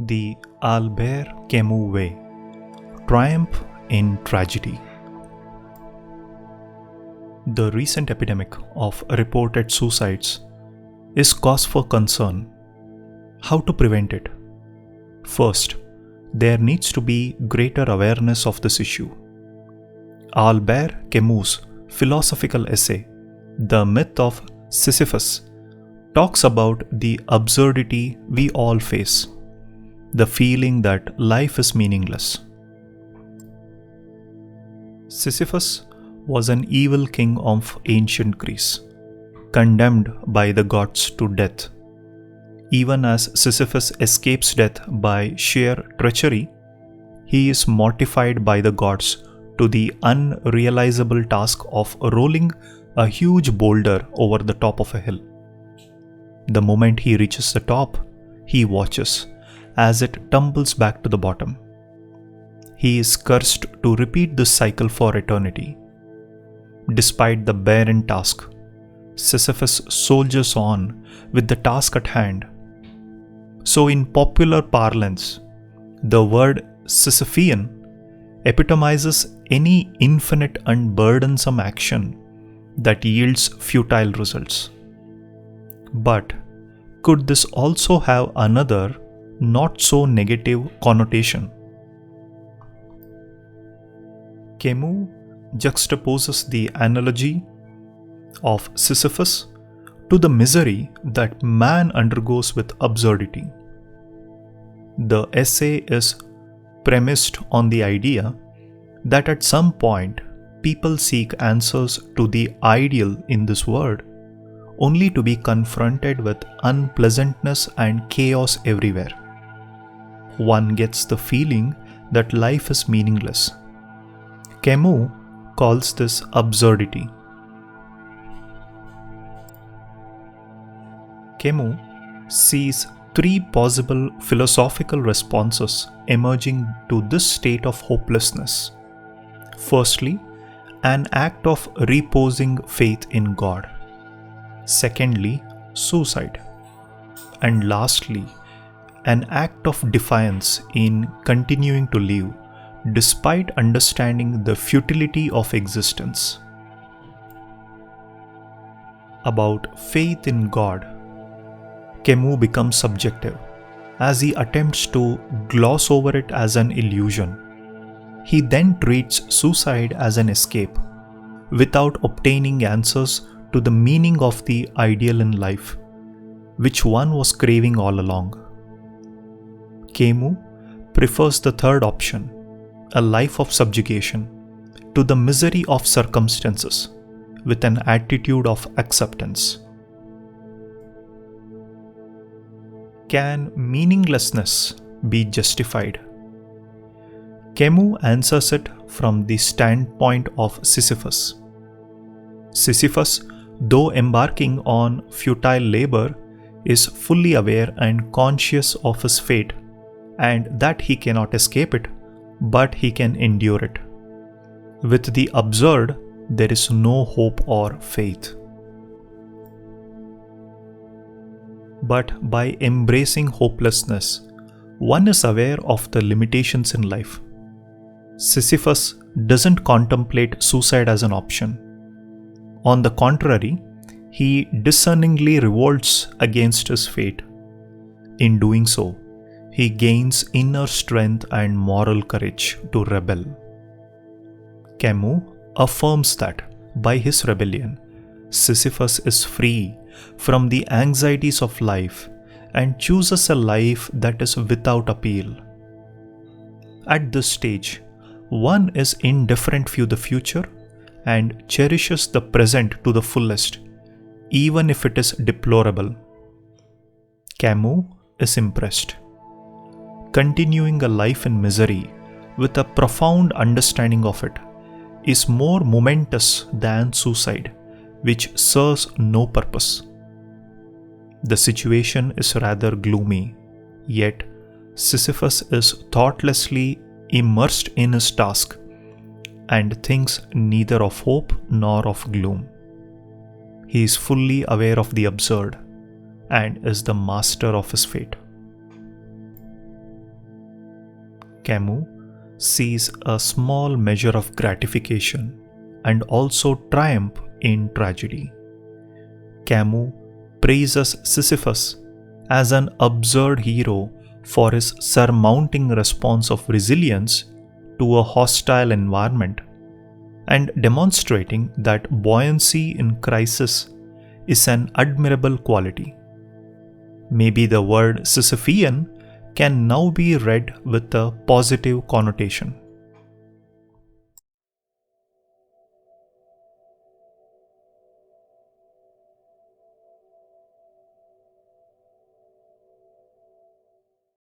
The Albert Camus Way. Triumph in Tragedy. The recent epidemic of reported suicides is cause for concern. How to prevent it? First, there needs to be greater awareness of this issue. Albert Camus' philosophical essay, The Myth of Sisyphus, talks about the absurdity we all face, the feeling that life is meaningless. Sisyphus was an evil king of ancient Greece, condemned by the gods to death. Even as Sisyphus escapes death by sheer treachery, he is mortified by the gods to the unrealizable task of rolling a huge boulder over the top of a hill. The moment he reaches the top, he watches as it tumbles back to the bottom. He is cursed to repeat this cycle for eternity. Despite the barren task, Sisyphus soldiers on with the task at hand. So in popular parlance, the word Sisyphean epitomizes any infinite and burdensome action that yields futile results. But could this also have another, not so negative connotation? Camus juxtaposes the analogy of Sisyphus to the misery that man undergoes with absurdity. The essay is premised on the idea that at some point people seek answers to the ideal in this world, only to be confronted with unpleasantness and chaos everywhere. One gets the feeling that life is meaningless. Camus calls this absurdity. Camus sees three possible philosophical responses emerging to this state of hopelessness. Firstly, an act of reposing faith in God. Secondly, suicide. And lastly, an act of defiance in continuing to live despite understanding the futility of existence. About faith in God, Camus becomes subjective as he attempts to gloss over it as an illusion. He then treats suicide as an escape, without obtaining answers to the meaning of the ideal in life, which one was craving all along. Camus prefers the third option, a life of subjugation, to the misery of circumstances, with an attitude of acceptance. Can meaninglessness be justified? Camus answers it from the standpoint of Sisyphus. Sisyphus, though embarking on futile labor, is fully aware and conscious of his fate, and that he cannot escape it, but he can endure it. With the absurd, there is no hope or faith. But by embracing hopelessness, one is aware of the limitations in life. Sisyphus doesn't contemplate suicide as an option. On the contrary, he discerningly revolts against his fate. In doing so, he gains inner strength and moral courage to rebel. Camus affirms that by his rebellion, Sisyphus is free from the anxieties of life and chooses a life that is without appeal. At this stage, one is indifferent to the future and cherishes the present to the fullest, even if it is deplorable. Camus is impressed. Continuing a life in misery with a profound understanding of it is more momentous than suicide, which serves no purpose. The situation is rather gloomy, yet Sisyphus is thoughtlessly immersed in his task and thinks neither of hope nor of gloom. He is fully aware of the absurd and is the master of his fate. Camus sees a small measure of gratification and also triumph in tragedy. Camus praises Sisyphus as an absurd hero for his surmounting response of resilience to a hostile environment and demonstrating that buoyancy in crisis is an admirable quality. Maybe the word Sisyphean can now be read with a positive connotation.